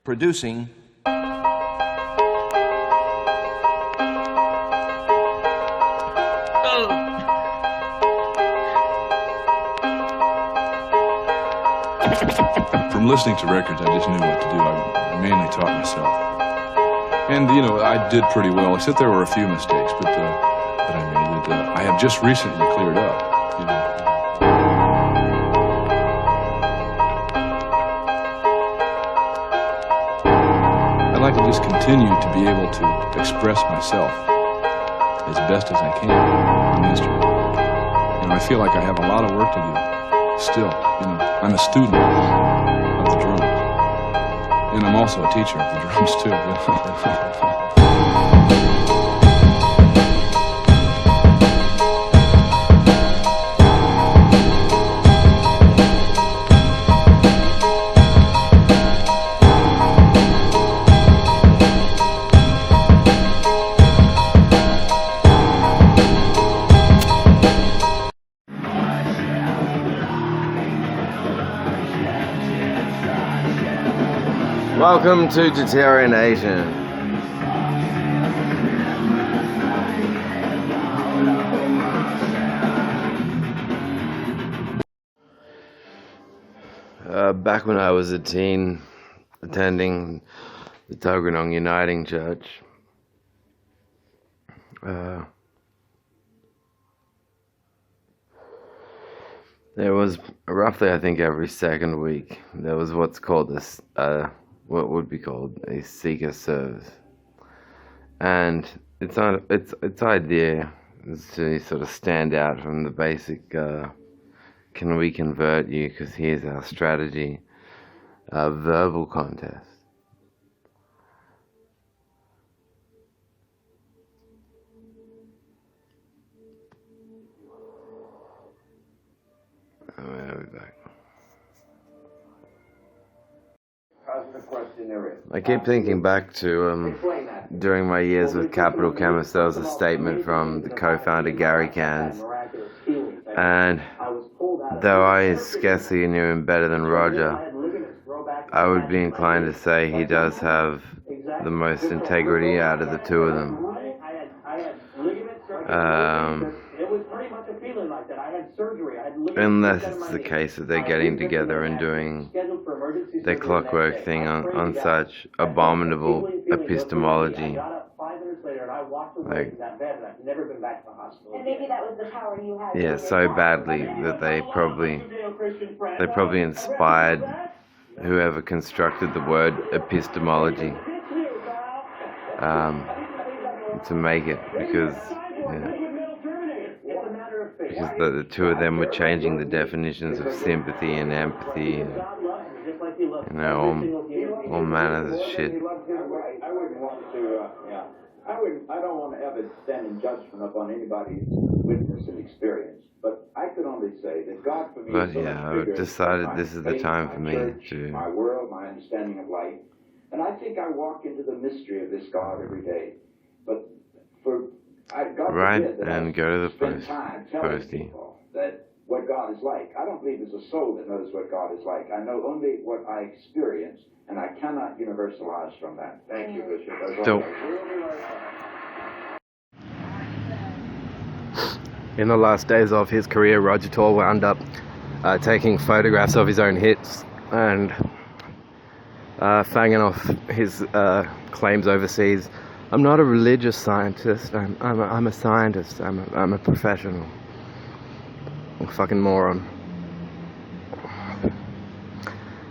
producing From listening to records, I just knew what to do. I mainly taught myself. And, you know, I did pretty well, except there were a few mistakes that I made that I have just recently cleared up, you know. I'd like to just continue to be able to express myself as best as I can on the instrument. And I feel like I have a lot of work to do still. You know, I'm a student of the drums. And I'm also a teacher of the drums too. Welcome to Deterioration. Back when I was a teen, attending the Tuggeranong Uniting Church, there was roughly, I think, every second week, there was what's called this, what would be called a seeker service, and its idea is to sort of stand out from the basic can we convert you, because here's our strategy, verbal contest. I'll be back. I keep thinking back to during my years with Capital Chemist, there was a statement from the co-founder Gary Cans, and though I scarcely knew him better than Roger, I would be inclined to say he does have the most integrity out of the two of them. Unless it's the case that they're getting together and doing their clockwork thing on such abominable epistemology. Like, yeah, so badly that they probably inspired whoever constructed the word epistemology to make it, because the two of them were changing the definitions of sympathy and empathy, and, you know, all manners of shit. I don't want to ever stand in judgment upon anybody's witness and experience, but I can only say that God for me. But yeah, I've decided this is the time for me to. My world, my understanding of life, and I think I walk into the mystery of this God every day. But right, and go to the postie. That what God is like. I don't believe there's a soul that knows what God is like. I know only what I experience, and I cannot universalize from that. Thank you, Bishop. So, in the last days of his career, Roger Tor wound up taking photographs of his own hits and fanging off his claims overseas. I'm not a religious scientist. I'm a scientist. I'm a professional. I'm a fucking moron.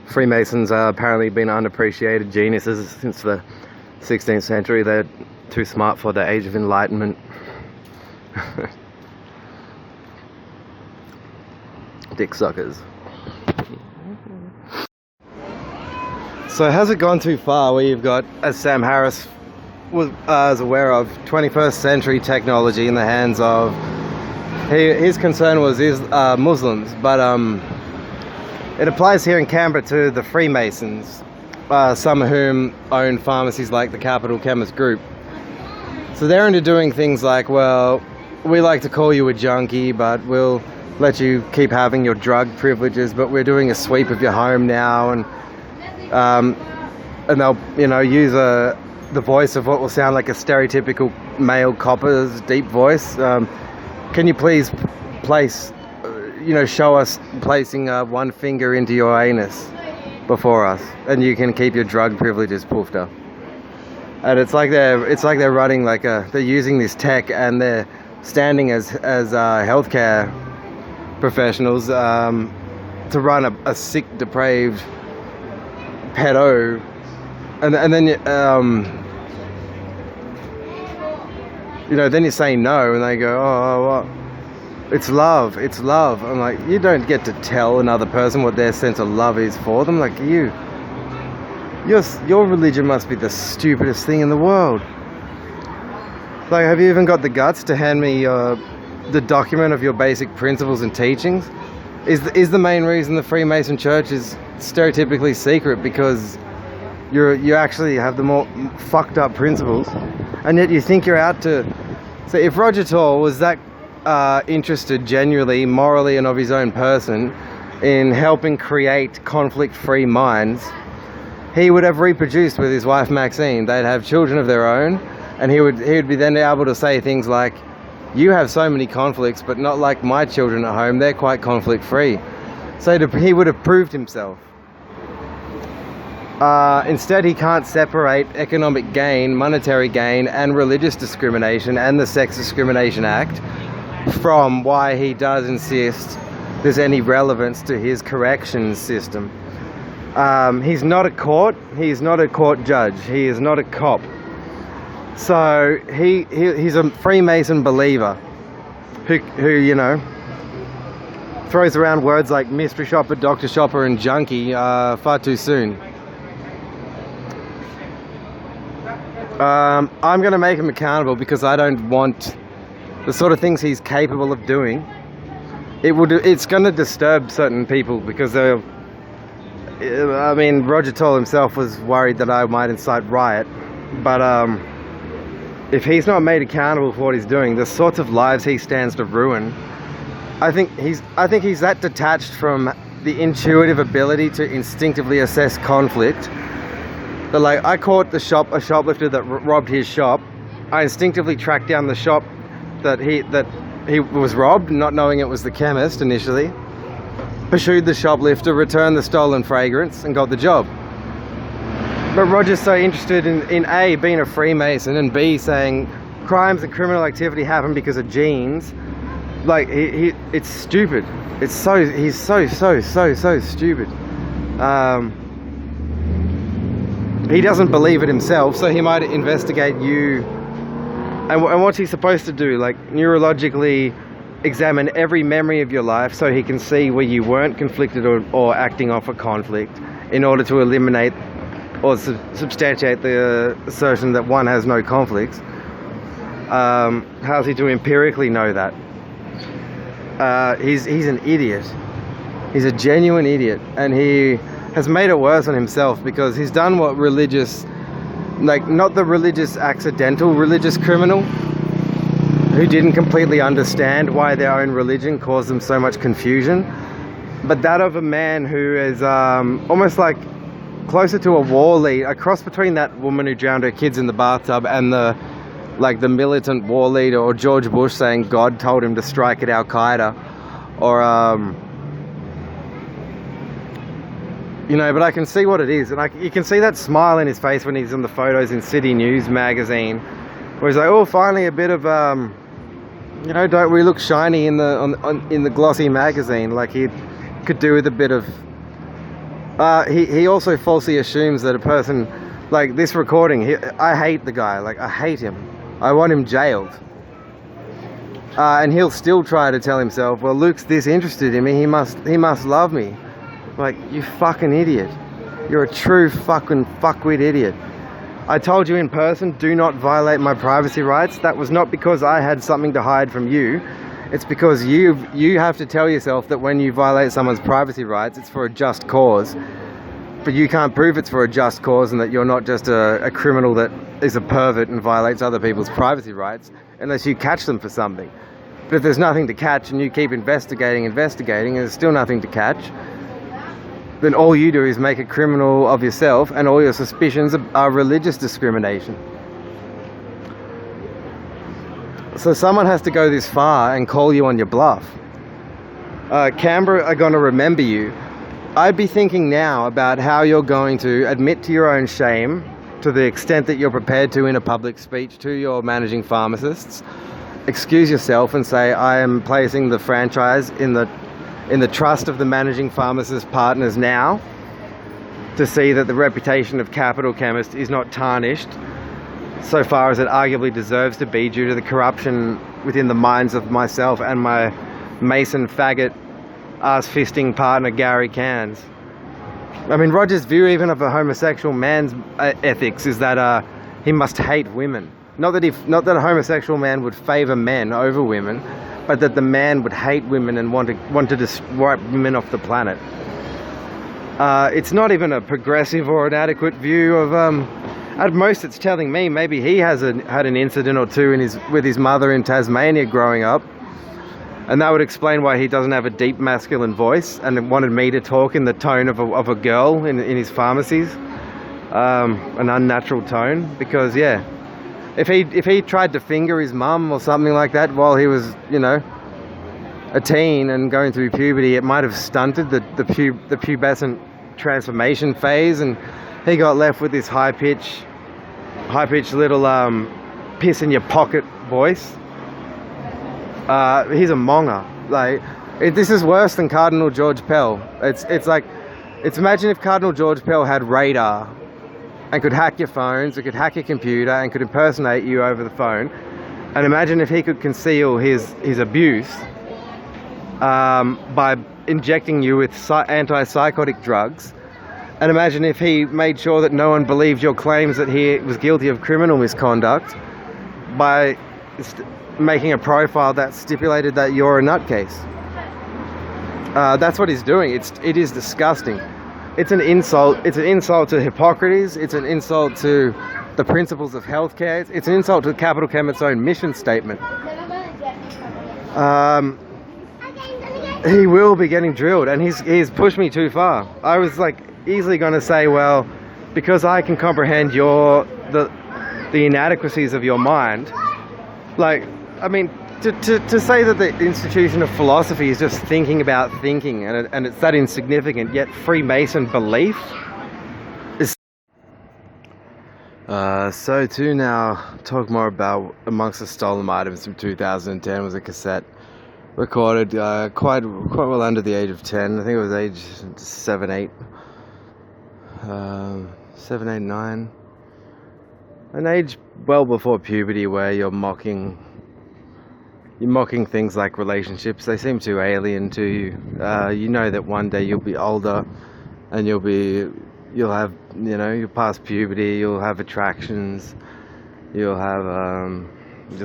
Freemasons are apparently been unappreciated geniuses since the 16th century. They're too smart for the Age of Enlightenment. Dick suckers. So has it gone too far where you've got, as Sam Harris was aware of, 21st century technology in the hands of, his concern was Muslims, but it applies here in Canberra to the Freemasons, some of whom own pharmacies like the Capital Chemist Group. So they're into doing things like, well, we like to call you a junkie, but we'll let you keep having your drug privileges, but we're doing a sweep of your home now, and and they'll, you know, use the voice of what will sound like a stereotypical male copper's deep voice. Can you please place, show us placing one finger into your anus before us, and you can keep your drug privileges poofed up. And it's like they're running they're using this tech, and they're standing as healthcare professionals to run a sick, depraved pedo, and then then you say no, and they go, oh, what? It's love. I'm like, you don't get to tell another person what their sense of love is for them. Like, your religion must be the stupidest thing in the world. Like, have you even got the guts to hand me the document of your basic principles and teachings? Is the main reason the Freemason Church is stereotypically secret because you actually have the more fucked up principles, and yet you think you're out to... So if Roger Tor was that interested genuinely, morally, and of his own person in helping create conflict-free minds, he would have reproduced with his wife Maxine. They'd have children of their own, and he would be then able to say things like, you have so many conflicts, but not like my children at home, they're quite conflict-free. So he would have proved himself. Instead, he can't separate economic gain, monetary gain, and religious discrimination and the Sex Discrimination Act from why he does insist there's any relevance to his corrections system. He's not a court. He's not a court judge. He is not a cop. So he's a Freemason believer who throws around words like mystery shopper, doctor shopper, and junkie far too soon. I'm going to make him accountable because I don't want the sort of things he's capable of doing. It's going to disturb certain people because Roger Toll himself was worried that I might incite riot, but if he's not made accountable for what he's doing, the sorts of lives he stands to ruin, I think he's that detached from the intuitive ability to instinctively assess conflict. But like, I caught a shoplifter that robbed his shop. I instinctively tracked down the shop that he was robbed, not knowing it was the chemist initially. Pursued the shoplifter, returned the stolen fragrance, and got the job. But Roger's so interested in A, being a Freemason, and B, saying crimes and criminal activity happen because of genes. Like, it's stupid. He's so stupid. He doesn't believe it himself, so he might investigate you. And what's he supposed to do? Like, neurologically examine every memory of your life so he can see where you weren't conflicted or acting off a conflict in order to eliminate or substantiate the assertion that one has no conflicts. How's he to empirically know that? He's an idiot. He's a genuine idiot, and he has made it worse on himself because he's done what religious, like, not the religious accidental religious criminal who didn't completely understand why their own religion caused them so much confusion, but that of a man who is almost like closer to a war lead, a cross between that woman who drowned her kids in the bathtub and the militant war leader, or George Bush saying God told him to strike at Al-Qaeda, or but I can see what it is, and you can see that smile in his face when he's in the photos in City News magazine, where he's like, oh, finally a bit of don't we look shiny in the glossy magazine? Like, he could do with a bit of he also falsely assumes that a person like this recording, I hate the guy, like, I hate him, I want him jailed, and he'll still try to tell himself, well, Luke's this interested in me, he must love me. Like, you fucking idiot. You're a true fucking fuckwit idiot. I told you in person, do not violate my privacy rights. That was not because I had something to hide from you. It's because you have to tell yourself that when you violate someone's privacy rights, it's for a just cause. But you can't prove it's for a just cause and that you're not just a criminal that is a pervert and violates other people's privacy rights unless you catch them for something. But if there's nothing to catch and you keep investigating and there's still nothing to catch, then all you do is make a criminal of yourself, and all your suspicions are religious discrimination. So someone has to go this far and call you on your bluff. Canberra are going to remember you. I'd be thinking now about how you're going to admit to your own shame, to the extent that you're prepared to in a public speech to your managing pharmacists, excuse yourself and say, I am placing the franchise in the trust of the managing pharmacist partners now, to see that the reputation of Capital Chemist is not tarnished so far as it arguably deserves to be, due to the corruption within the minds of myself and my Mason faggot ass-fisting partner Gary Cairns. I mean, Roger's view even of a homosexual man's ethics is that he must hate women. Not that a homosexual man would favour men over women, but that the man would hate women and want to just wipe women off the planet. It's not even a progressive or an adequate view of. At most, it's telling me maybe he has had an incident or two with his mother in Tasmania growing up, and that would explain why he doesn't have a deep masculine voice and wanted me to talk in the tone of a girl in his pharmacies, an unnatural tone. Because yeah, if he tried to finger his mum or something like that while he was, you know, a teen and going through puberty, it might have stunted the pubescent transformation phase, and he got left with this high-pitched little piss in your pocket voice. He's a monger. Like, this is worse than Cardinal George Pell. It's like, imagine if Cardinal George Pell had radar and could hack your phones, it could hack your computer and could impersonate you over the phone. And imagine if he could conceal his abuse by injecting you with antipsychotic drugs. And imagine if he made sure that no one believed your claims that he was guilty of criminal misconduct by making a profile that stipulated that you're a nutcase. That's what he's doing. It is disgusting. It's an insult. It's an insult to Hippocrates. It's an insult to the principles of healthcare. It's an insult to Capital Chemist's own mission statement. He will be getting drilled, and he's pushed me too far. I was like easily going to say, well, because I can comprehend the inadequacies of your mind. Like, I mean, to say that the institution of philosophy is just thinking about thinking, and it's that insignificant, yet Freemason belief is. So to now talk more about amongst the stolen items from 2010 was a cassette recorded quite well under the age of 10. I think it was age 7, 8. 7, 8, 9. An age well before puberty, where you're mocking things like relationships. They seem too alien to you. You know that one day you'll be older, and you'll have, you know, you'll pass puberty, you'll have attractions, you'll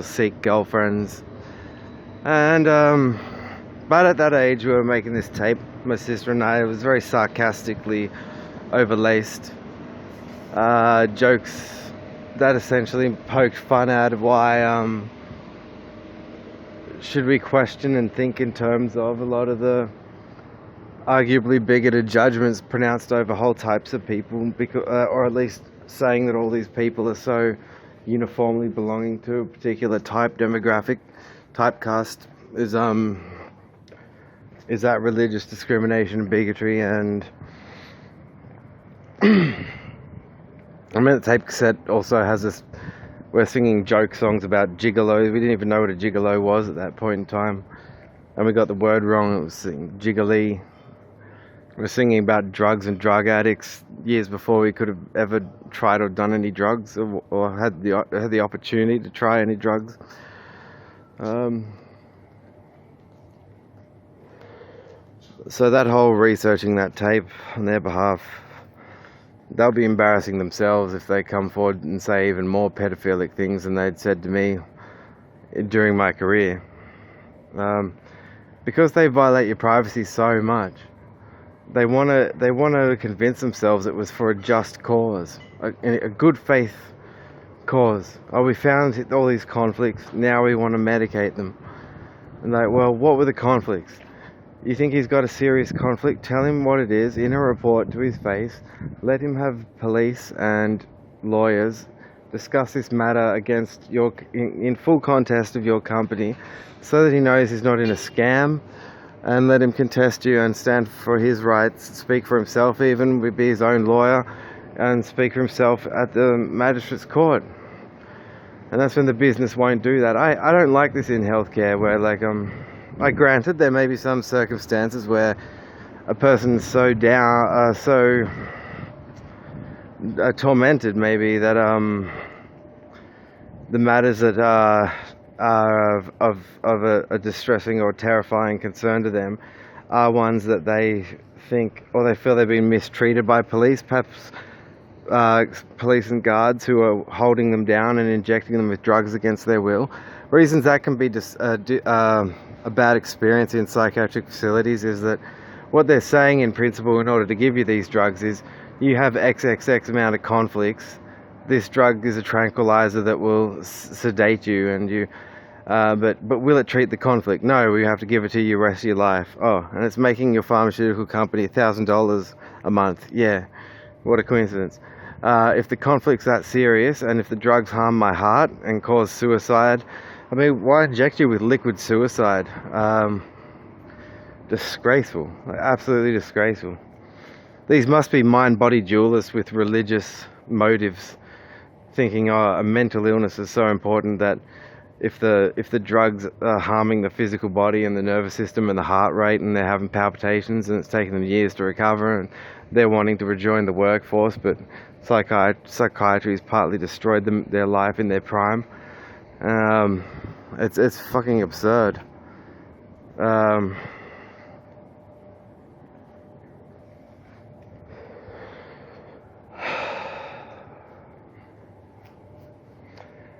seek girlfriends. And but at that age we were making this tape, my sister and I. It was very sarcastically overlaced jokes that essentially poked fun out of why should we question and think in terms of a lot of the arguably bigoted judgments pronounced over whole types of people, because, or at least saying that all these people are so uniformly belonging to a particular typecast is that religious discrimination and bigotry. And I mean, the tape cassette also has this, we're singing joke songs about gigolos. We didn't even know what a gigolo was at that point in time, and we got the word wrong. It was jiggly. We're singing about drugs and drug addicts years before we could have ever tried or done any drugs, or had the opportunity to try any drugs. So that whole researching that tape on their behalf, they'll be embarrassing themselves if they come forward and say even more pedophilic things than they'd said to me during my career. Because they violate your privacy so much. They want to convince themselves it was for a just cause, a good faith cause. Oh, we found all these conflicts, now we want to medicate them. And like, well, what were the conflicts? You think he's got a serious conflict? Tell him what it is in a report to his face. Let him have police and lawyers discuss this matter against in full contest of your company, so that he knows he's not in a scam, and let him contest you and stand for his rights, speak for himself, even be his own lawyer, and speak for himself at the magistrate's court. And that's when the business won't do that. I don't like this in healthcare, where granted there may be some circumstances where a person's so down, tormented maybe, that the matters that are of a distressing or terrifying concern to them are ones that they think, or they feel they've been mistreated by police, perhaps police and guards who are holding them down and injecting them with drugs against their will. Reasons that can be a bad experience in psychiatric facilities is that what they're saying in principle in order to give you these drugs is, you have XXX amount of conflicts, this drug is a tranquilizer that will sedate you, and you but will it treat the conflict? No, we have to give it to you the rest of your life. Oh, and it's making your pharmaceutical company $1,000 a month. Yeah, what a coincidence. If the conflict's that serious, and if the drugs harm my heart and cause suicide, I mean, why inject you with liquid suicide? Disgraceful, absolutely disgraceful. These must be mind-body dualists with religious motives, thinking, oh, a mental illness is so important that if the drugs are harming the physical body and the nervous system and the heart rate, and they're having palpitations and it's taking them years to recover, and they're wanting to rejoin the workforce, but psychiatry has partly destroyed their life in their prime. It's fucking absurd.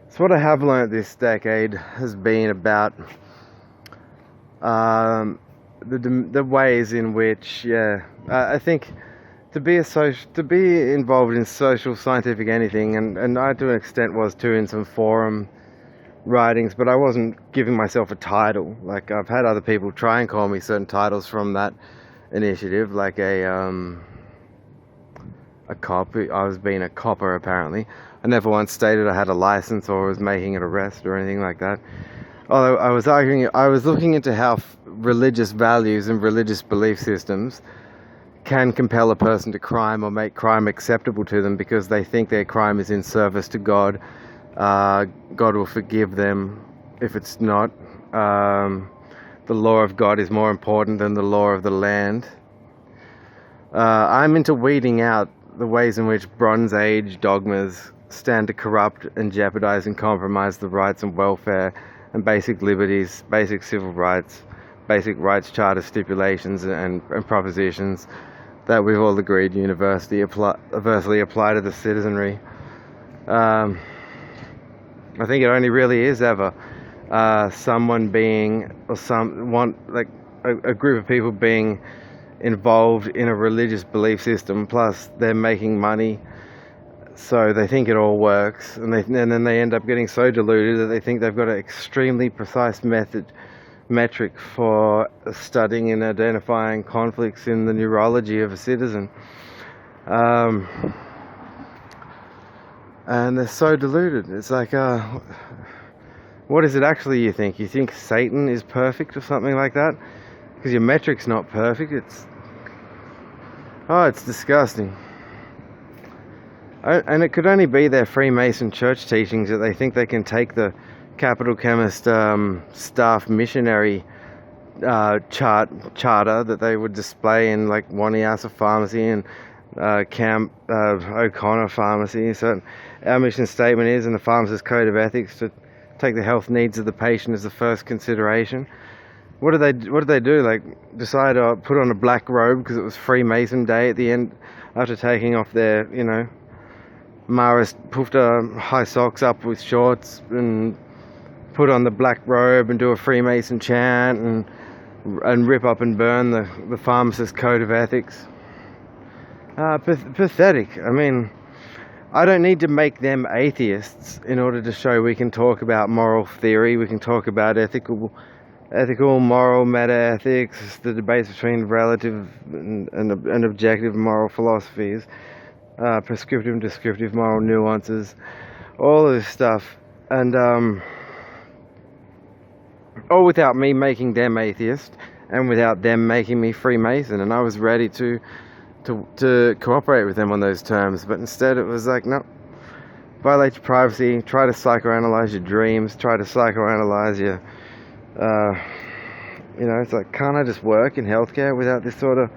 So what I have learned this decade has been about the ways in which, I think to be involved in social, scientific, anything, and I to an extent was too in some forum writings, but I wasn't giving myself a title. Like, I've had other people try and call me certain titles from that initiative, like a cop. I was being a copper, apparently. I never once stated I had a license or was making an arrest or anything like that. Although I was looking into how religious values and religious belief systems can compel a person to crime or make crime acceptable to them, because they think their crime is in service to God. God will forgive them if it's not. The law of God is more important than the law of the land. I'm into weeding out the ways in which Bronze Age dogmas stand to corrupt and jeopardize and compromise the rights and welfare and basic liberties, basic civil rights, basic rights charter stipulations and propositions that we've all agreed universally apply to the citizenry. I think it only really is ever someone being, or a group of people being involved in a religious belief system, plus they're making money, so they think it all works, and then they end up getting so deluded that they think they've got an extremely precise metric for studying and identifying conflicts in the neurology of a citizen. And they're so deluded. It's like, what is it actually you think? You think Satan is perfect or something like that? Because your metric's not perfect. It's disgusting. And it could only be their Freemason church teachings that they think they can take the Capital Chemist staff missionary charter that they would display in like Waniasa Pharmacy and Camp O'Connor Pharmacy. So our mission statement is, in the Pharmacist Code of Ethics, to take the health needs of the patient as the first consideration. What do they do? Like, decide to put on a black robe because it was Freemason Day at the end, after taking off their, Maris Pufta high socks up with shorts, and put on the black robe and do a Freemason chant and rip up and burn the Pharmacist Code of Ethics. Pathetic. I mean, I don't need to make them atheists in order to show we can talk about moral theory, we can talk about ethical ethical, moral, meta-ethics, the debates between relative and objective moral philosophies, prescriptive and descriptive moral nuances, all of this stuff, and all without me making them atheist, and without them making me Freemason. And I was ready to cooperate with them on those terms, but instead it was like, no, violate your privacy, try to psychoanalyze your dreams, try to psychoanalyze your, you know, it's like, can't I just work in healthcare without this sort of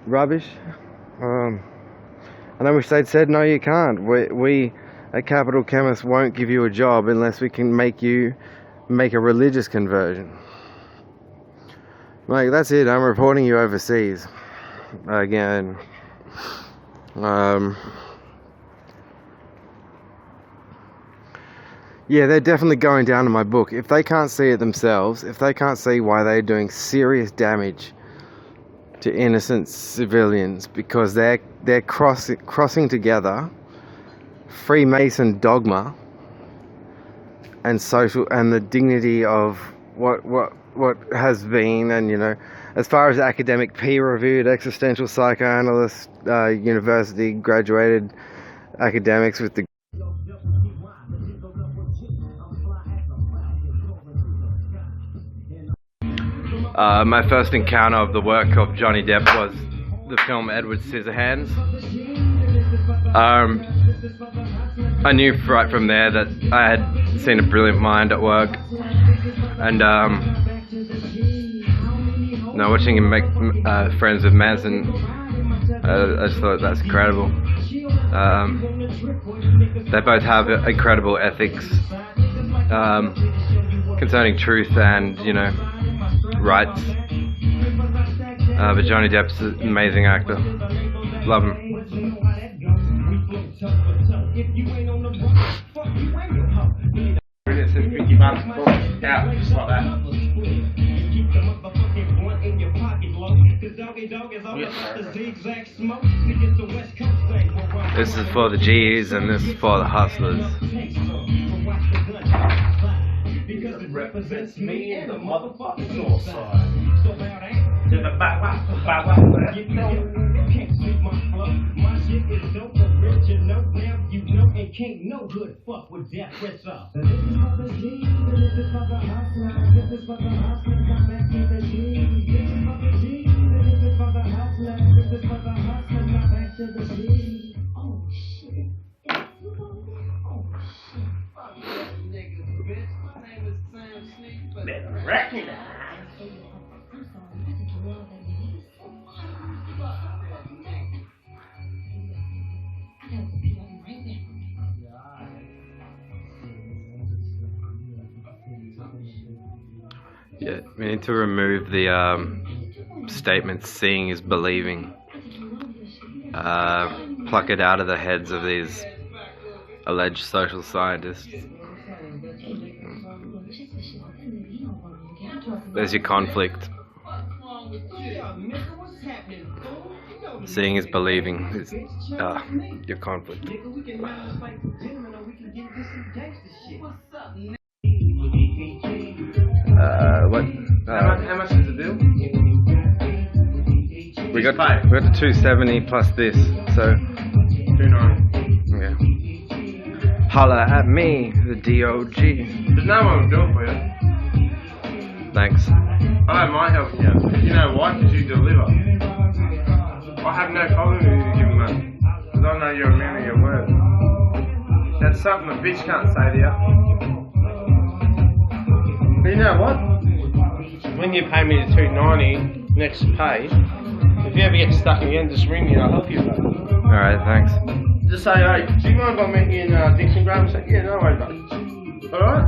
rubbish? And I wish they'd said, no, you can't. We at Capital Chemist won't give you a job unless we can make you make a religious conversion. Like, that's it, I'm reporting you overseas. Again. Yeah, they're definitely going down to my book. If they can't see it themselves, if they can't see why they're doing serious damage to innocent civilians because they're crossing together Freemason dogma and the dignity of what has been, and, you know, as far as academic peer-reviewed existential psychoanalysts, university graduated academics with the my first encounter of the work of Johnny Depp was the film Edward Scissorhands. I knew right from there that I had seen a brilliant mind at work, and now watching him make friends with Manson, I just thought that's incredible. They both have incredible ethics concerning truth and, you know, rights. But Johnny Depp's an amazing actor. Love him. This is for the G's and this is for the hustlers. Because it represents me and the motherfucking north side. To the you know, can't see my flow. My shit is dope, original. Now you know, and can't no good fuck with that press up. This is for the G's, this is for the hustlers. This is for the hustlers, I'm back to the G's. This is for the G's, this is for the hustlers. This is for the hustlers, I'm back to the G's. Oh shit. Fuck those niggas, bitch. Better recognize. Yeah, we need to remove the statement "seeing is believing." Pluck it out of the heads of these alleged social scientists. There's your conflict. Seeing is believing. Is your conflict. What? How much is the bill? We got the 270 plus this, so 290. yeah. Holla at me, the DOG. There's no one will do it for you. Thanks. I don't mind helping you. You know why? Because you deliver. I have no problem with you giving money. Because I know you're a man of your word. That's something a bitch can't say to you. But you know what? When you pay me the $290 next pay, if you ever get stuck again, just ring me and I'll help you. Alright, thanks. Just say, hey, do you mind if I meet you in Dixon Graham? Say, yeah, no worries, buddy. Alright?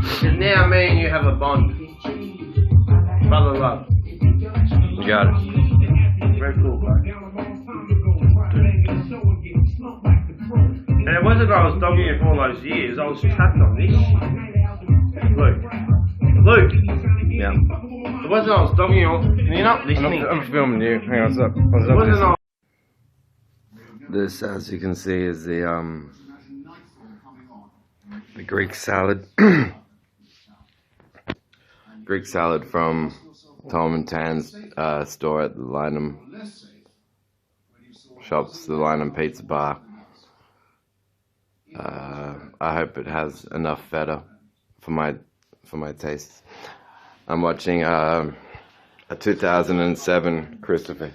Because now me and you have a bond. Brother love. You got it. Very cool, bro. And it wasn't I was dogging you for all those years, I was trapped on this shit. Luke. Yeah. It wasn't I was dogging you, and you're not listening. I'm filming you. Hang on, what's up? It wasn't I. This, as you can see, is the Greek salad. Greek salad from Tom and Tan's store at the Lynham Shops, the Lynham Pizza Bar. I hope it has enough feta for my tastes. I'm watching a 2007 Christopher.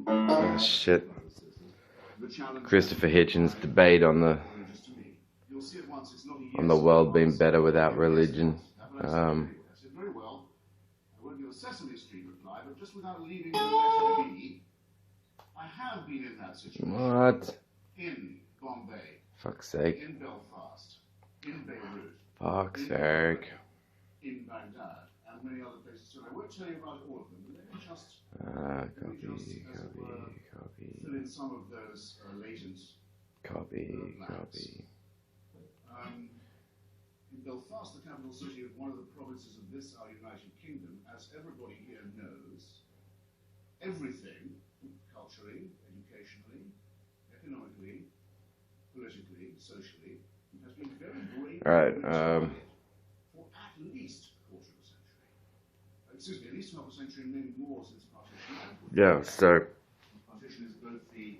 Oh, shit. Christopher Hitchens debate on the world being better without religion. What? In Bombay. Fuck's sake. In Belfast. In Beirut. Fuck's sake. In Baghdad. And many other places. So I won't tell you about all of them. But let me just Copy. fill in some of those latent Copy. In Belfast, the capital city of one of the provinces of this, our United Kingdom, as everybody here knows, everything, culturally, educationally, economically, politically, socially, has been very great for at least a quarter of a century. Excuse me, at least half a century, maybe more since partition. Yeah, so Partition is both the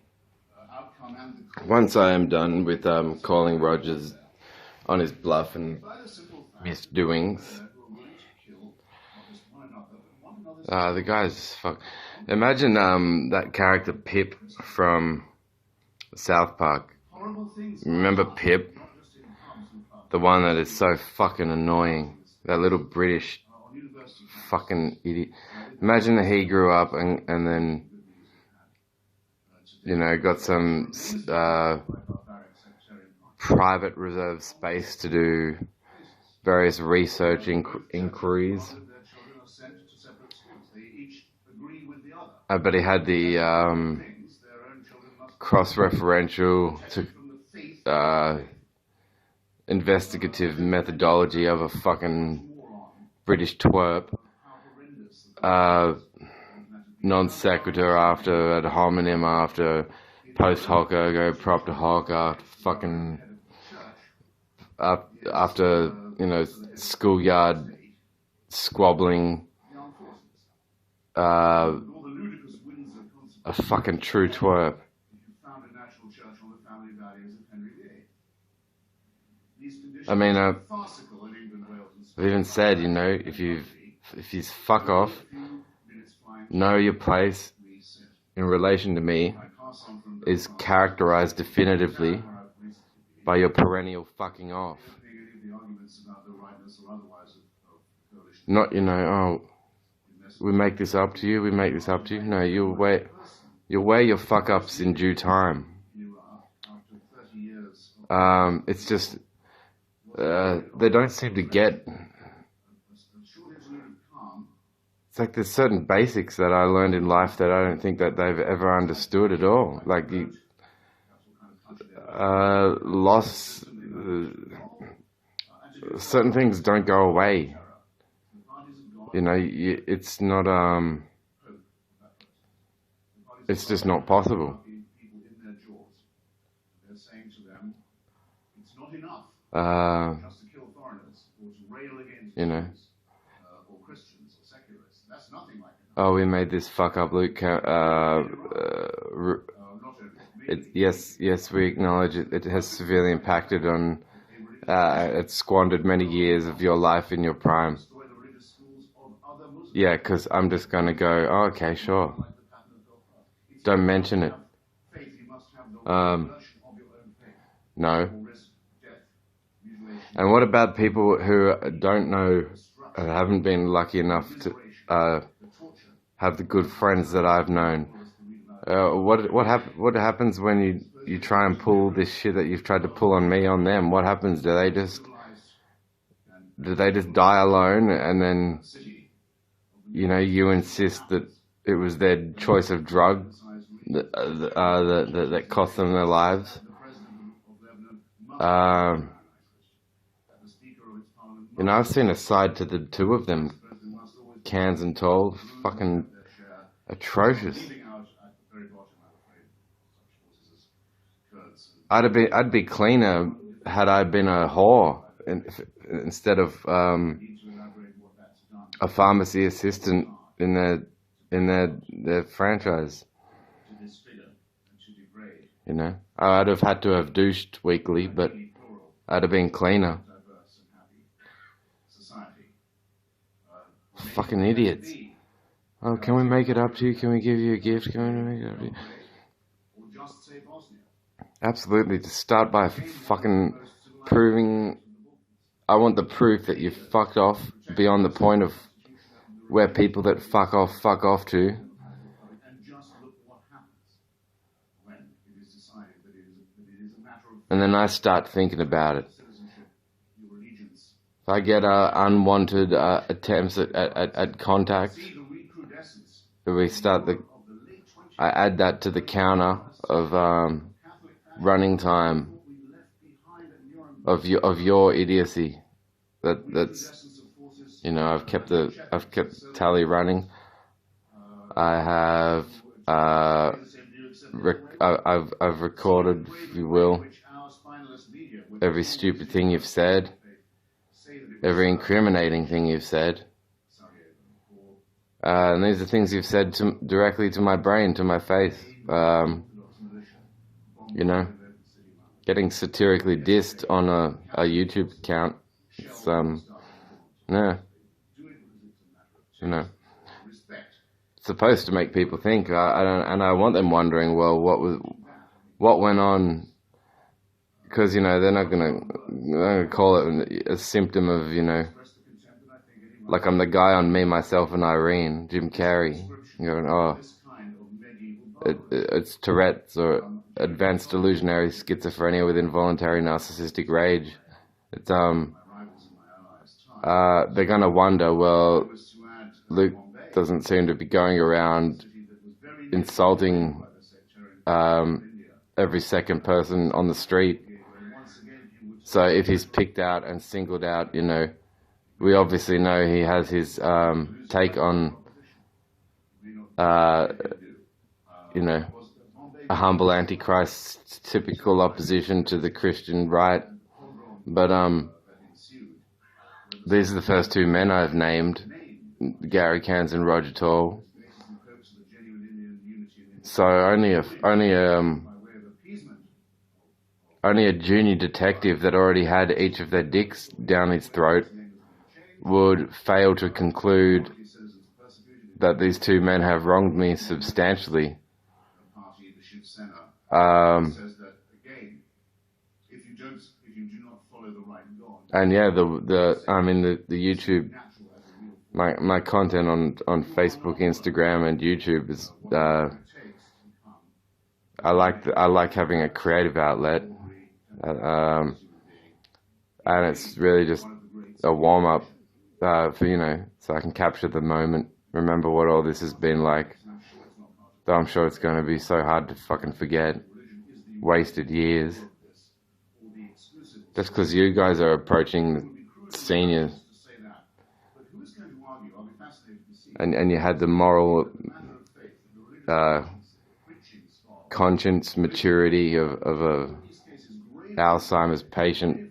outcome and the cause. once I am done with calling Rogers on his bluff and misdoings, the guy's fuck. Imagine that character Pip from South Park. Remember Pip? The one that is so fucking annoying. That little British fucking idiot. Imagine that he grew up and then, you know, got some private reserved space to do various research inquiries. But he had the cross-referential to investigative methodology of a fucking British twerp. Non sequitur after ad hominem after post hoc ergo propter hoc after fucking after, you know, schoolyard squabbling. A fucking true twerp. I mean, I've even said, you know, if you fuck off, know your place in relation to me is characterized definitively by your perennial fucking off. Not, you know, oh, we make this up to you, No, you'll wear your fuck ups in due time. It's just, they don't seem to get. It's like there's certain basics that I learned in life that I don't think that they've ever understood at all. Like loss, certain things don't go away. You know, it's not, it's just not possible. You know. Oh, we made this fuck up, Luke. Yes, we acknowledge it. It has severely impacted on. It squandered many years of your life in your prime. Yeah, because I'm just gonna go. Oh, okay, sure. Don't mention it. No. And what about people who don't know, haven't been lucky enough to have the good friends that I've known? What happens when you try and pull this shit that you've tried to pull on me on them? What happens? Do they just die alone, and then, you know, you insist that it was their choice of drug that cost them their lives? You know, I've seen a side to the two of them, Cans and Toll, fucking atrocious. I'd be cleaner had I been a whore instead of a pharmacy assistant in their franchise. You know, I'd have had to have douched weekly, but I'd have been cleaner. Fucking idiots. Oh, can we make it up to you? Can we give you a gift? Can we make it up to you? Absolutely, to start by fucking proving. I want the proof that you fucked off beyond the point of where people that fuck off to. And then I start thinking about it. If I get unwanted attempts at contact, I add that to the counter of running time of your idiocy. That's you know, I've kept tally running. I have I've recorded, if you will, every stupid thing you've said, every incriminating thing you've said. And these are things you've said directly to my brain, to my face. You know, getting satirically dissed on a YouTube account. It's, no. You know, it's supposed to make people think. I want them wondering, well, what went on? Because, you know, they're not gonna call it a symptom of, you know, like I'm the guy on Me, Myself and Irene, Jim Carrey. You're going, oh, it's Tourette's or advanced delusionary schizophrenia with involuntary narcissistic rage. It's they're gonna wonder, well, Luke doesn't seem to be going around insulting every second person on the street. So if he's picked out and singled out, you know, we obviously know he has his take on, you know, a humble antichrist, typical opposition to the Christian right. But these are the first two men I've named, Gary Cairns and Roger Tall. So only a junior detective that already had each of their dicks down his throat would fail to conclude that these two men have wronged me substantially. And yeah, the YouTube, my content on Facebook, Instagram, and YouTube is I like having a creative outlet, and it's really just a warm up for, you know, so I can capture the moment, remember what all this has been like. Though I'm sure it's going to be so hard to fucking forget. Wasted years. Just because you guys are approaching seniors. And you had the moral conscience maturity of a Alzheimer's patient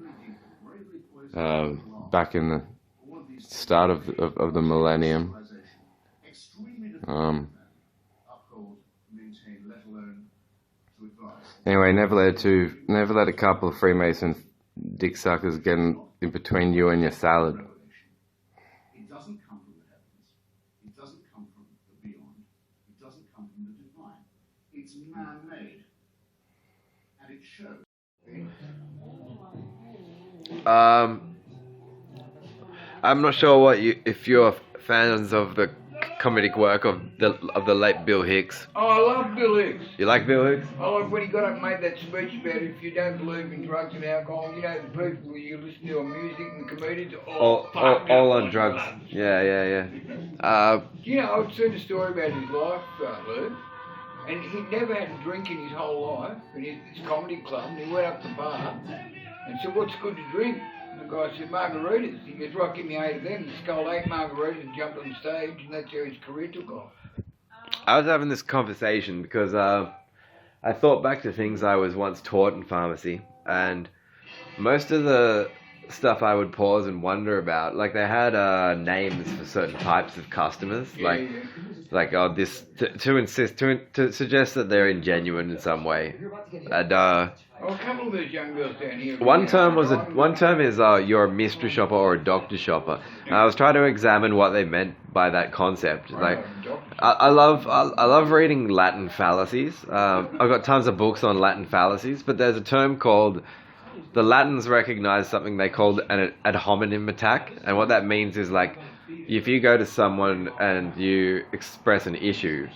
back in the start of the millennium. Anyway, never let a couple of Freemason dick suckers get in between you and your salad. It doesn't come from the heavens. It doesn't come from the beyond. It doesn't come from the divine. It's man-made, and it shows. I'm not sure if you're fans of the comedic work of the late Bill Hicks. Oh, I love Bill Hicks. You like Bill Hicks? I like when he got up and made that speech about if you don't believe in drugs and alcohol, you know, the people you listen to on music and comedians all on drugs. Yeah. You know, I'd seen a story about his life, Lou, and he never had a drink in his whole life, and he's at this comedy club, and he went up to the bar and said, what's good to drink? And the guy said, margaritas. He goes, right, give me 8 of them. He sculled 8 margaritas and jumped on stage, and that's how his career took off. I was having this conversation because I thought back to things I was once taught in pharmacy, and most of the stuff I would pause and wonder about. Like they had names for certain types of customers, like oh this to insist to suggest that they're ingenuine in some way. And Oh, a couple of those young girls down here. one term is you're a mystery shopper or a doctor shopper. And I was trying to examine what they meant by that concept. Like I love reading Latin fallacies. I've got tons of books on Latin fallacies, but there's a term called, the Latins recognize something they called an ad hominem attack, and what that means is like if you go to someone and you express an issue,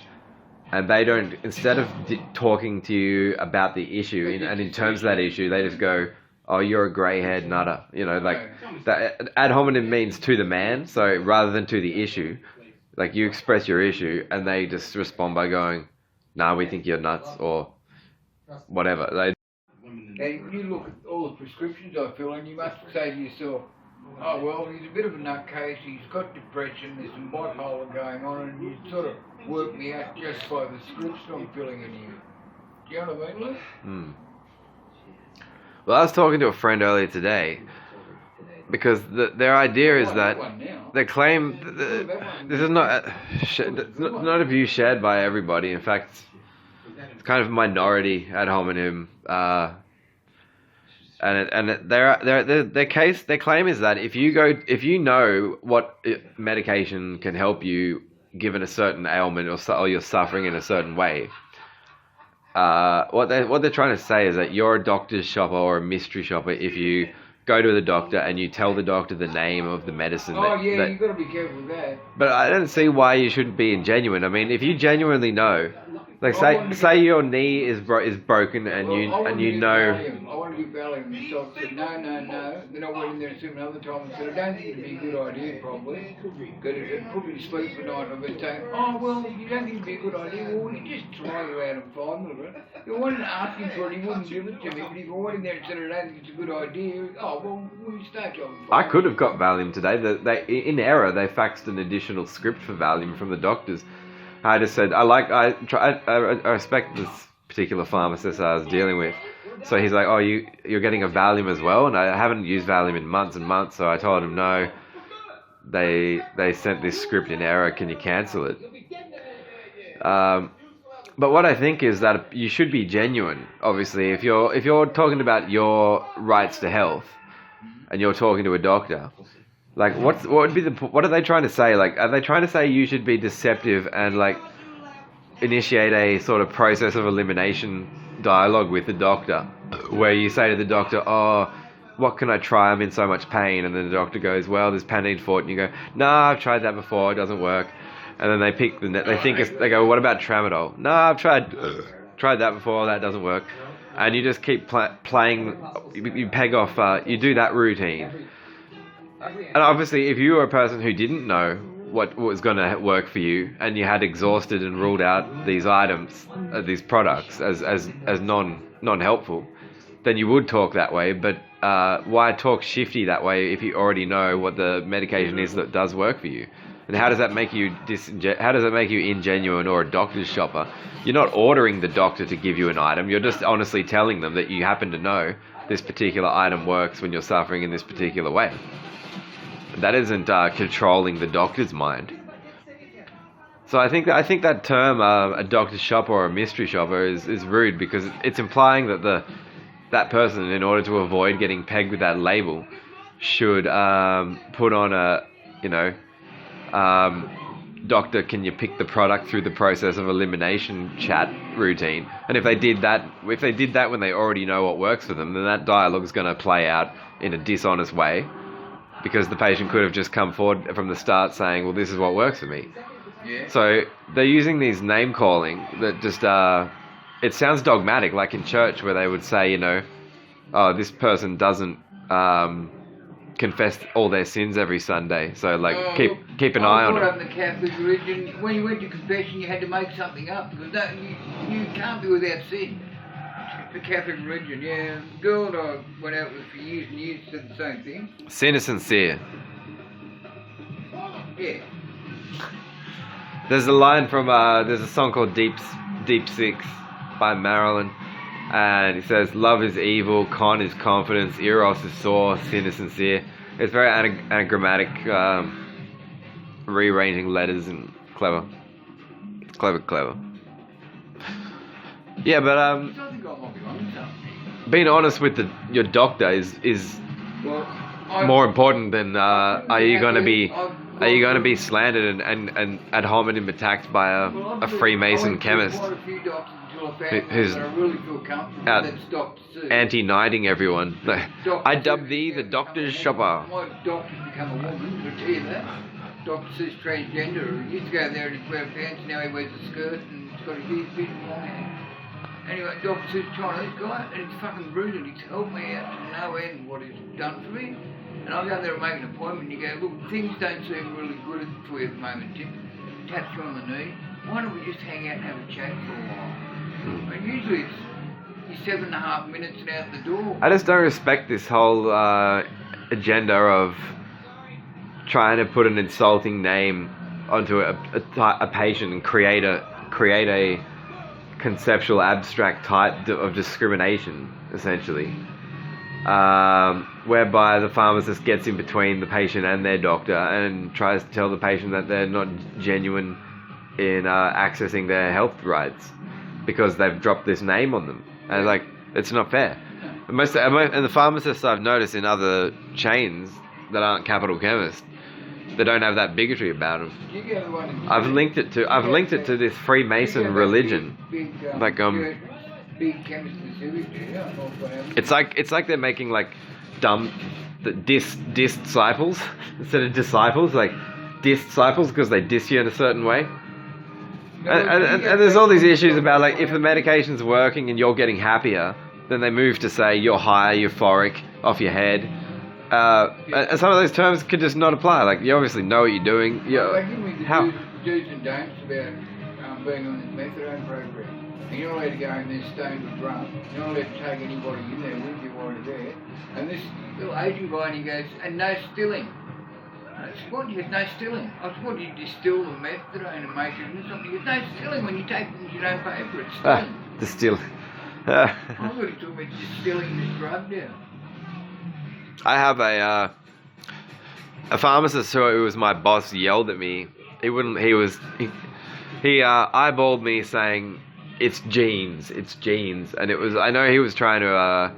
and they don't, instead of talking to you about the issue and in terms of that issue, they just go, "Oh, you're a grey-haired nutter," you know, like that. Ad hominem means to the man, so rather than to the issue, like you express your issue, and they just respond by going, "Nah, we think you're nuts," or whatever. And you look at all the prescriptions I fill, and you must say to yourself, oh, well, he's a bit of a nutcase, he's got depression, there's some bipolar going on, and you sort of work me out just by the scripts I'm filling in here. Do you know what I mean, Luke? Well, I was talking to a friend earlier today, because their idea is that they claim this is not a view shared by everybody. In fact, it's kind of a minority ad hominem. Their claim is that if you know what medication can help you given a certain ailment or you're suffering in a certain way, what they're trying to say is that you're a doctor's shopper or a mystery shopper if you go to the doctor and you tell the doctor the name of the medicine. You've got to be careful with that. But I don't see why you shouldn't be ingenuine. I mean, if you genuinely know, like say your knee is broken and you know. I want to give Valium. So I said, no. Then I went in there and said another time and said, I don't think it'd be a good idea, probably. Because it'd put me to sleep at night. I've been saying, oh, well, you don't think it'd be a good idea? Well, we just try you out and find it. If I wasn't asking for it, he wouldn't give it to me. But if I went in there and said, I don't think it's a good idea, oh, well, we start you on. I could have got Valium today. In error, they faxed an additional script for Valium from the doctors. I just said, I respect this particular pharmacist I was dealing with. So he's like, oh, you're getting a Valium as well? And I haven't used Valium in months and months, so I told him, no, they sent this script in error, can you cancel it? But what I think is that you should be genuine, obviously. If you're talking about your rights to health, and you're talking to a doctor, like what are they trying to say? Like, are they trying to say you should be deceptive and like initiate a sort of process of elimination dialogue with the doctor, where you say to the doctor, oh, what can I try? I'm in so much pain. And then the doctor goes, well, there's Panadeine for it. And you go, nah, I've tried that before. It doesn't work. And then they pick they go, what about Tramadol? No, I've tried that before. That doesn't work. And you just keep playing. You peg off. You do that routine. And obviously, if you were a person who didn't know what was going to work for you, and you had exhausted and ruled out these items, these products as non-helpful, then you would talk that way. But why talk shifty that way if you already know what the medication is that does work for you? And how does that make you ingenuine or a doctor's shopper? You're not ordering the doctor to give you an item. You're just honestly telling them that you happen to know this particular item works when you're suffering in this particular way. That isn't controlling the doctor's mind. So I think that term, a doctor's shopper or a mystery shopper, is rude, because it's implying that that person, in order to avoid getting pegged with that label, should put on a, doctor, can you pick the product through the process of elimination chat routine. And if they did that when they already know what works for them, then that dialogue is going to play out in a dishonest way, because the patient could have just come forward from the start saying, well, this is what works for me. Yeah. So they're using these name calling that just, it sounds dogmatic, like in church where they would say, oh, this person doesn't confess all their sins every Sunday. So like keep an eye on it. I brought up the Catholic religion. When you went to confession, you had to make something up, because you can't be without sin. The Catholic religion, yeah. The girl that I went out with for years and years said the same thing. Sin is sincere. Yeah. There's a line from there's a song called Deep Six by Marilyn, And he says, love is evil, con is confidence, eros is sore, sin is sincere. It's very anagrammatic, rearranging letters and clever. Clever. Yeah, but I think I might be on something. being honest with your doctor is Well, more important than are you going to be slandered and ad hominem attacked by a Freemason chemist who's out anti-knighting everyone. I dub thee the doctor's shopper. My doctor's become a woman, but tell you that. Doctor says transgender. He used to go there and he'd wear pants, now he wears a skirt and he's got a huge bit of long hair. Anyway, doctor says Chinese guy, and he's fucking brilliant. He's helped me out to no end what he's done for me. And I go there and make an appointment and you go, look, things don't seem really good for you at the moment, Tim. Taps you on the knee. Why don't we just hang out and have a chat for a while? And usually it's 7.5 minutes and out the door. I just don't respect this whole agenda of trying to put an insulting name onto a patient and create a conceptual abstract type of discrimination, essentially, whereby the pharmacist gets in between the patient and their doctor and tries to tell the patient that they're not genuine in accessing their health rights because they've dropped this name on them. And like, it's not fair. And the pharmacists I've noticed in other chains that aren't capital chemists, they don't have that bigotry about them. I've linked it to this Freemason religion. Like it's like they're making like dumb disciples instead of disciples, like disciples because they diss you in a certain way. And there's all these issues about like if the medication's working and you're getting happier, then they move to say you're high, euphoric, off your head. And some of those terms could just not apply. Like, you obviously know what you're doing. How? Do's and don'ts about being on this methadone program. And you're not allowed to go in there stoned or drunk. You're not allowed to take anybody in there with you while you're there. And this little Asian guy, and he goes, and no stilling. I said, what? He goes, no stilling. I said, what, do you distill the methadone and make it into something? He goes, no stilling. When you take things, you don't pay for it. Stilling. Distilling. I thought he was talking about distilling this drug down. I have a pharmacist who was my boss yelled at me. He eyeballed me saying it's genes, and it was, I know he was trying to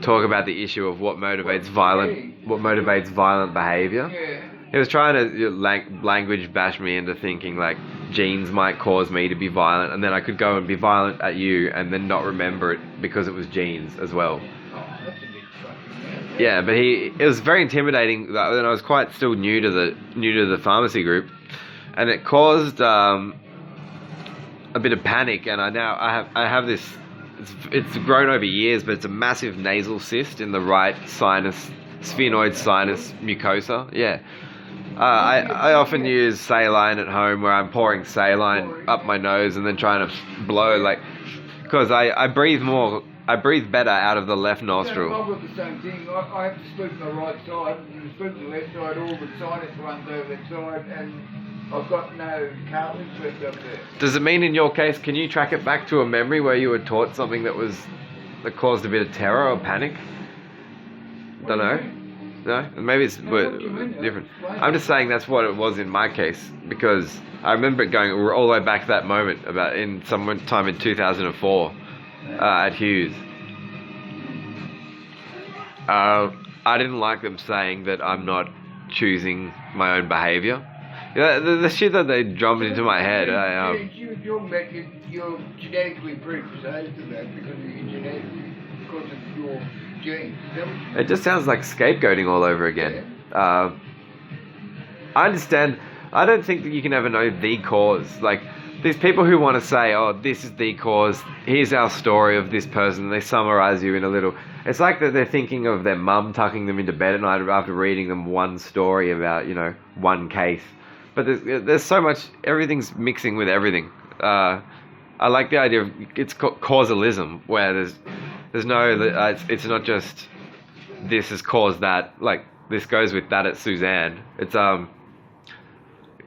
talk about the issue of what motivates violent behavior. Yeah. He was trying to language bash me into thinking like genes might cause me to be violent, and then I could go and be violent at you and then not remember it because it was genes as well. Yeah, but it was very intimidating, and I was quite still new to the pharmacy group, and it caused a bit of panic. And I have this. It's grown over years, but it's a massive nasal cyst in the right sphenoid sinus mucosa. Yeah, I often use saline at home, where I'm pouring saline up my nose and then trying to blow, like, because I breathe more. I breathe better out of the left nostril. Yeah, I've got the same thing. I have to sleep on the right side, and sleep on the left side, all the sinus runs over that side, and I've got no cartilage left up there. Does it mean in your case, can you track it back to a memory where you were taught something that caused a bit of terror or panic? Don't know. No? Maybe it's different. I'm just saying that's what it was in my case, because I remember it going all the way back to that moment, sometime in 2004. At Atheos. I didn't like them saying that I'm not choosing my own behaviour. The shit that they drummed into my head. You're genetically predisposed to that because of your genetics, because of your genes. It just sounds like scapegoating all over again. I understand. I don't think that you can ever know the cause. Like, these people who want to say, oh, this is the cause, here's our story of this person, they summarize you in a little. It's like that they're thinking of their mum tucking them into bed at night after reading them one story about, one case. But there's so much, everything's mixing with everything. I like the idea of, it's causalism, where there's no, it's not just this has caused that, like this goes with that at Suzanne. It's,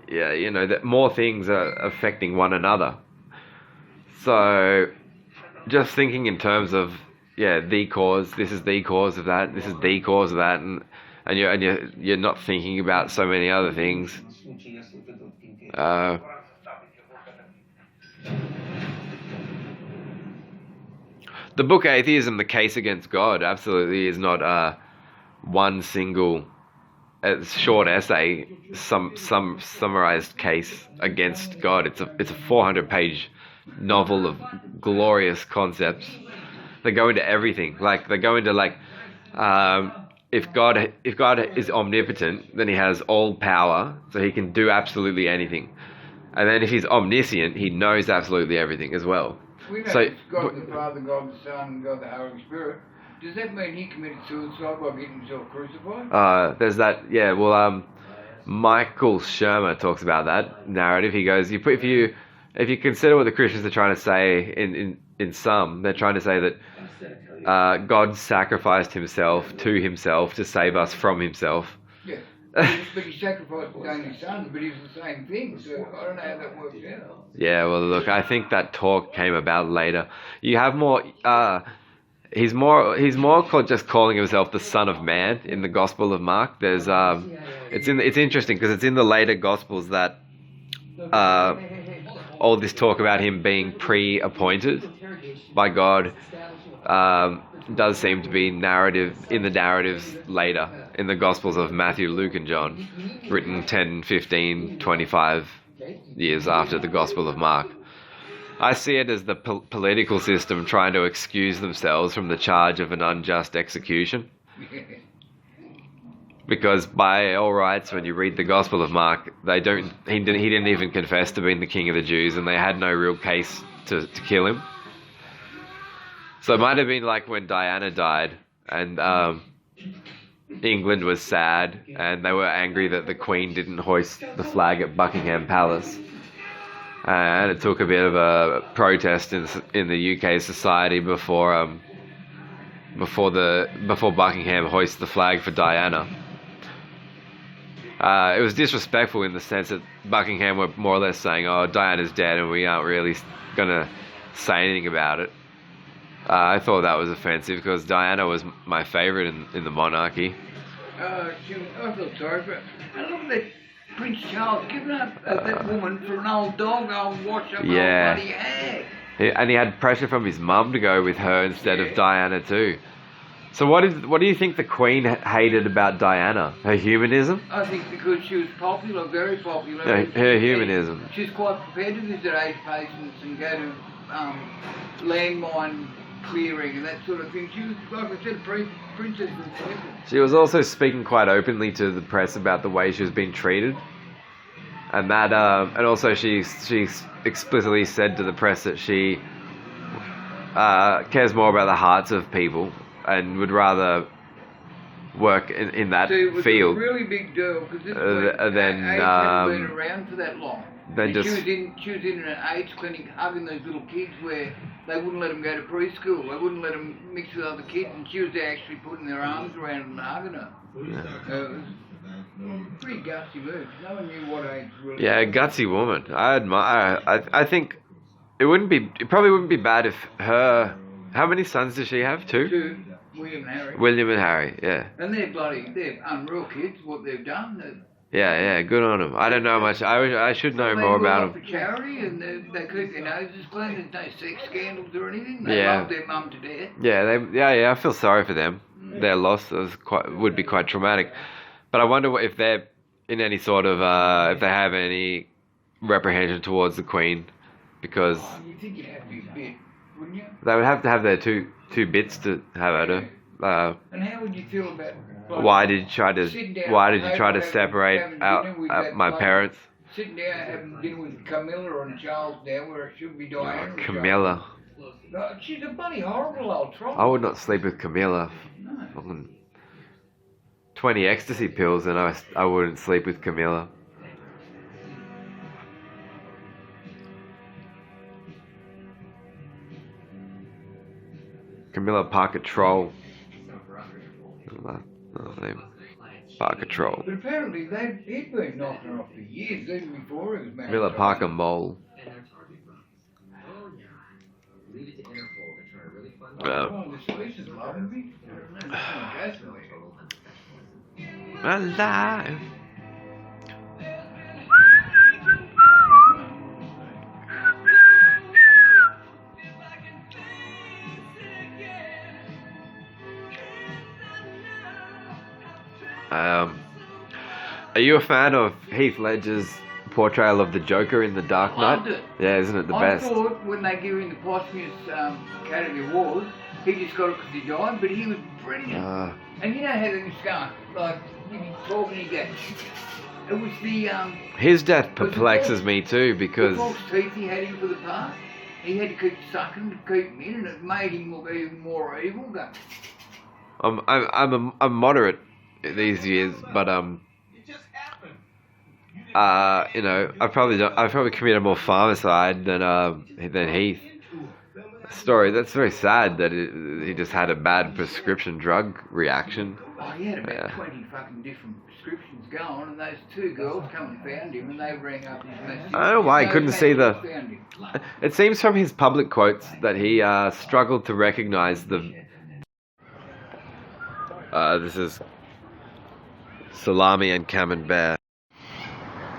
yeah, that more things are affecting one another. So, just thinking in terms of the cause. This is the cause of that. This is the cause of that, and you're not thinking about so many other things. The book Atheism, The Case Against God, absolutely is not one single short essay, some summarized case against God. It's a 400-page novel of glorious concepts. They go into everything. Like they go into if God is omnipotent, then he has all power, so he can do absolutely anything. And then if he's omniscient, he knows absolutely everything as well. We know it's God the Father, God the Son, God the Holy Spirit. Does that mean he committed suicide by getting himself crucified? There's that. Yeah. Well, Michael Shermer talks about that narrative. He goes, if you consider what the Christians are trying to say in some, they're trying to say that God sacrificed himself to save us from himself. Yeah. But he sacrificed his only son, but he's the same thing, so I don't know how that works out. Yeah, well, look, I think that talk came about later. You have more. He's more just calling himself the Son of Man in the Gospel of Mark. There's it's interesting because it's in the later Gospels that all this talk about him being pre-appointed by God does seem to be in the narratives later in the Gospels of Matthew, Luke, and John, written 10, 15, 25 years after the Gospel of Mark. I see it as the political system trying to excuse themselves from the charge of an unjust execution. Because by all rights, when you read the Gospel of Mark, he didn't even confess to being the king of the Jews, and they had no real case to kill him. So it might have been like when Diana died, and England was sad, and they were angry that the Queen didn't hoist the flag at Buckingham Palace. And it took a bit of a protest in the UK society before Buckingham hoisted the flag for Diana. It was disrespectful in the sense that Buckingham were more or less saying, "Oh, Diana's dead, and we aren't really gonna say anything about it." I thought that was offensive because Diana was my favourite in the monarchy. I feel sorry for her. And look at that Prince Charles giving up that woman for an old dog, old washed up old bloody hag. And he had pressure from his mum to go with her instead of Diana too. So what do you think the Queen hated about Diana? Her humanism? I think because she was popular, very popular. Yeah, her humanism. She's quite prepared to visit aged patients and go to landmine clearing and that sort of thing. She was, like I said, princess and princess. She was also speaking quite openly to the press about the way she was being treated, and that, and also she explicitly said to the press that she cares more about the hearts of people and would rather work in that so it was field. A really big deal because this then hadn't been around for that long. Then she was in an AIDS clinic hugging those little kids where they wouldn't let them go to preschool. They wouldn't let them mix with other kids, and she was there actually putting their arms around them and hugging her. Yeah. It was pretty gutsy move. No one knew what age really. Yeah, a gutsy woman. I admire. I think it probably wouldn't be bad if her. How many sons does she have? Two. William and Harry. William and Harry. Yeah. And they're unreal kids. What they've done. Yeah, good on them. I don't know much. I should know more about them. They for charity and they keep their noses clean. There's no sex scandals or anything. They love their mum to death. Yeah, I feel sorry for them. Their loss would be quite traumatic. But I wonder if they're in any sort of if they have any reprehension towards the Queen, because you think you'd have to be a bit, wouldn't you? They would have to have their two bits to have at her. And how would you feel about? Why did you try to separate out my parents? Sitting down having dinner with Camilla or Charles now, where it should be Diana. Camilla. No, she's a bloody horrible old troll. I would not sleep with Camilla. No. 20 ecstasy pills and I wouldn't sleep with Camilla. Camilla Parker Troll. Parker Troll. But apparently he'd been knocking her off for years, even before he was married. Camilla Parker Mole. Oh yeah. Leave it to Interpol. The Solutions love me. Alive. Are you a fan of Heath Ledger's portrayal of the Joker in The Dark Knight? Loved it. Yeah, isn't it the I best? thought when they gave him the posthumous Academy Award, he just got it because he died, but he was brilliant. And you know how they start, like, you'd be talking, you go, it was the, His death perplexes me too, because the false teeth he had in for the part. He had to keep sucking to keep him in, and it made him look even more evil. I'm moderate these years, but you know, I probably committed more farmicide than Heath. Story. That's very sad that he just had a bad prescription drug reaction. Oh, he had about 20 fucking different prescriptions going, and those two girls come and found him, and they rang up his message. I don't know why he couldn't see the. It seems from his public quotes that he struggled to recognize the. This is salami and camembert.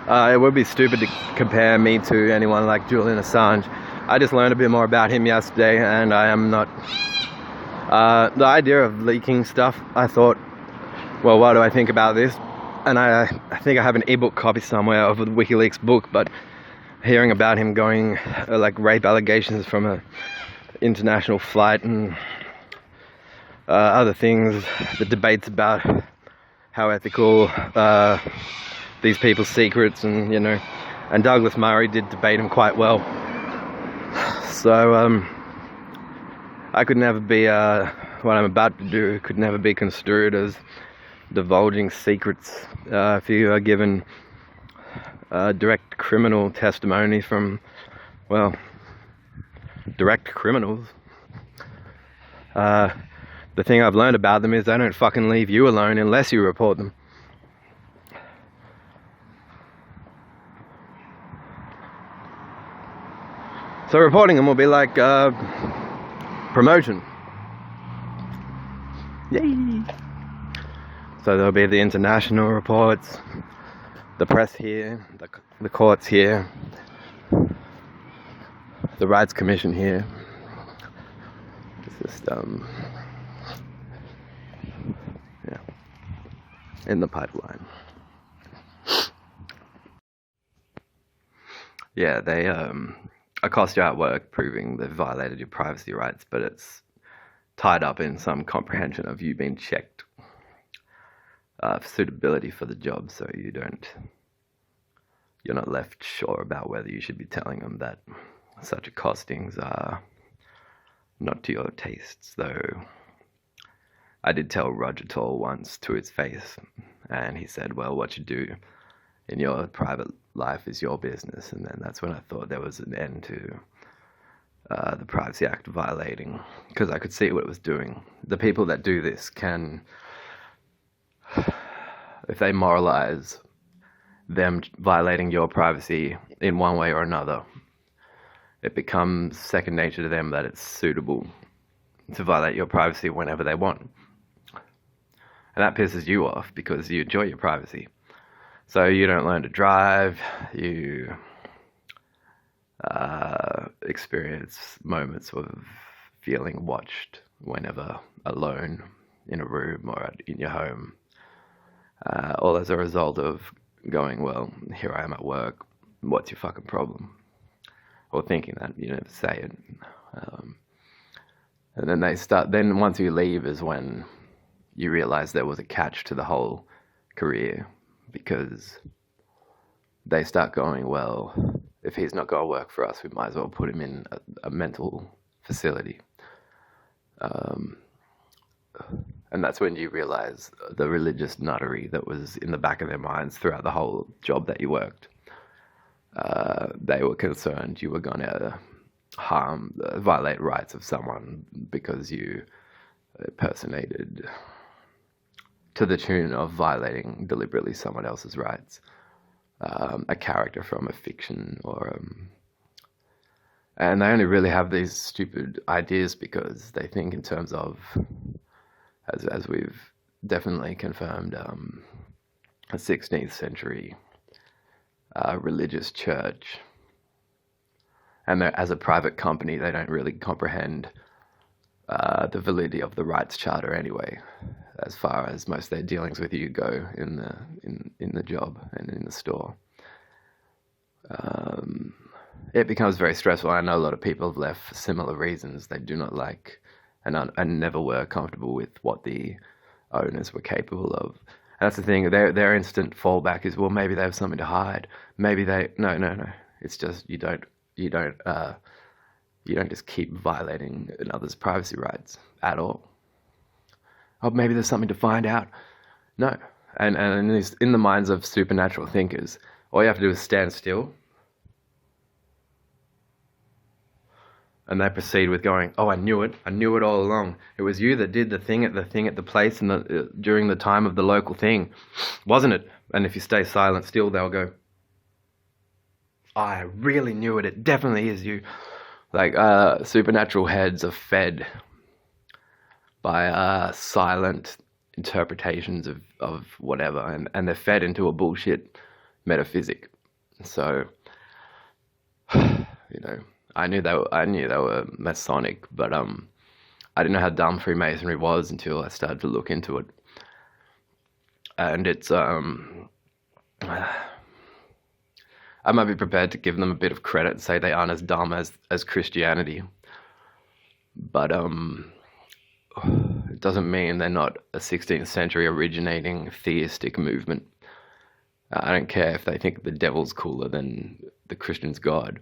It would be stupid to compare me to anyone like Julian Assange. I just learned a bit more about him yesterday, and I am not... the idea of leaking stuff, I thought, well, what do I think about this? And I think I have an ebook copy somewhere of the WikiLeaks book, but hearing about him going, like, rape allegations from a international flight and other things, the debates about how ethical these people's secrets, and, you know, and Douglas Murray did debate him quite well. So, I could never be, what I'm about to do could never be construed as divulging secrets. If you are given direct criminal testimony from, well, direct criminals, the thing I've learned about them is they don't fucking leave you alone unless you report them. So reporting them will be like promotion. Yay! So there'll be the international reports, the press here, the courts here, the Rights Commission here. It's just yeah, in the pipeline. Yeah, they accost you at work proving they've violated your privacy rights, but it's tied up in some comprehension of you being checked for suitability for the job, so you're not left sure about whether you should be telling them that such accostings are not to your tastes. Though I did tell Roger Toll once to his face, and he said, well, what you do in your private life is your business. And then that's when I thought there was an end to the Privacy Act violating, because I could see what it was doing. The people that do this can, if they moralize them violating your privacy in one way or another, it becomes second nature to them that it's suitable to violate your privacy whenever they want. And that pisses you off because you enjoy your privacy. So you don't learn to drive, you experience moments of feeling watched whenever alone in a room or in your home. All as a result of going, well, here I am at work, what's your fucking problem? Or thinking that, you never say it. And then once you leave is when you realize there was a catch to the whole career, because they start going, well, if he's not going to work for us, we might as well put him in a mental facility. And that's when you realize the religious nuttery that was in the back of their minds throughout the whole job that you worked. They were concerned you were going to violate rights of someone because you impersonated to the tune of violating deliberately someone else's rights. A character from a fiction or And they only really have these stupid ideas because they think in terms of, as we've definitely confirmed, a 16th century religious church. And as a private company, they don't really comprehend the validity of the rights charter anyway, as far as most of their dealings with you go in the job and in the store. It becomes very stressful. I know a lot of people have left for similar reasons. They do not like and never were comfortable with what the owners were capable of. And that's the thing. Their instant fallback is, well, maybe they have something to hide. Maybe they no. It's just you don't just keep violating another's privacy rights at all. Oh, maybe there's something to find out. No. And in the minds of supernatural thinkers, all you have to do is stand still. And they proceed with going, oh, I knew it all along. It was you that did the thing at the place and during the time of the local thing, wasn't it? And if you stay silent still, they'll go, oh, I really knew it. It definitely is you. Like supernatural heads are fed by silent interpretations of whatever, and they're fed into a bullshit metaphysic. So, I knew they were Masonic, but I didn't know how dumb Freemasonry was until I started to look into it. And it's I might be prepared to give them a bit of credit and say they aren't as dumb as Christianity, but it doesn't mean they're not a 16th century originating theistic movement. I don't care if they think the devil's cooler than the Christian's God.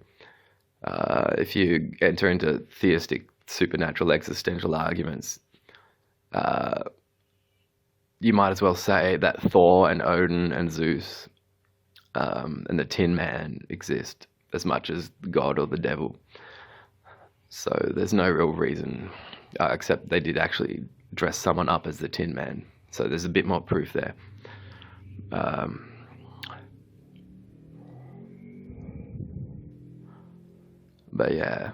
If you enter into theistic, supernatural, existential arguments, you might as well say that Thor and Odin and Zeus and the Tin Man exist as much as God or the devil. So there's no real reason, except they did actually dress someone up as the Tin Man. So there's a bit more proof there. But yeah,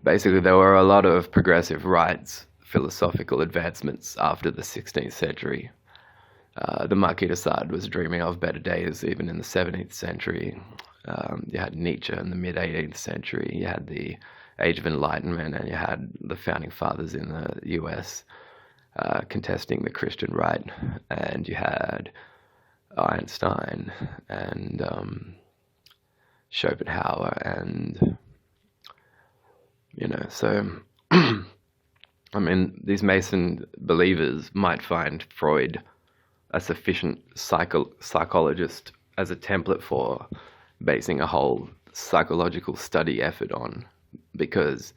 basically there were a lot of progressive rights, philosophical advancements after the 16th century. The Marquis de Sade was dreaming of better days even in the 17th century. You had Nietzsche in the mid-18th century. You had the Age of Enlightenment, and you had the founding fathers in the US contesting the Christian right. And you had Einstein and Schopenhauer, and so I mean, these Mason believers might find Freud a sufficient psychologist as a template for basing a whole psychological study effort on, because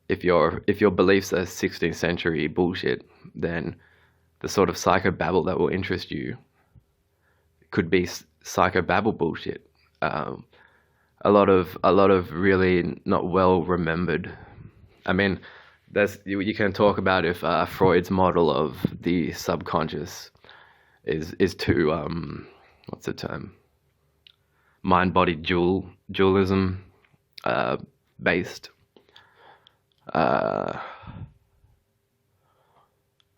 if your beliefs are 16th century bullshit, then the sort of psychobabble that will interest you could be psychobabble bullshit. A lot of really not well remembered. I mean, you can talk about if Freud's model of the subconscious is too what's the term? Mind-body dualism based,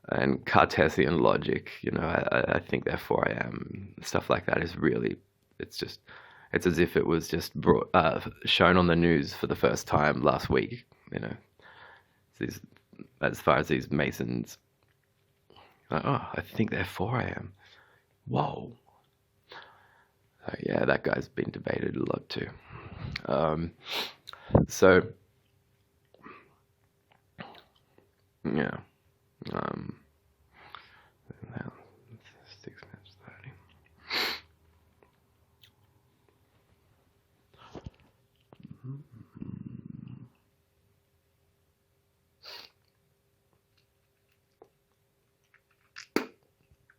and Cartesian logic. I think therefore I am. Stuff like that is really, it's as if it was just shown on the news for the first time last week. As far as these Masons, I think therefore I am. Whoa. Yeah, that guy's been debated a lot too. So, yeah.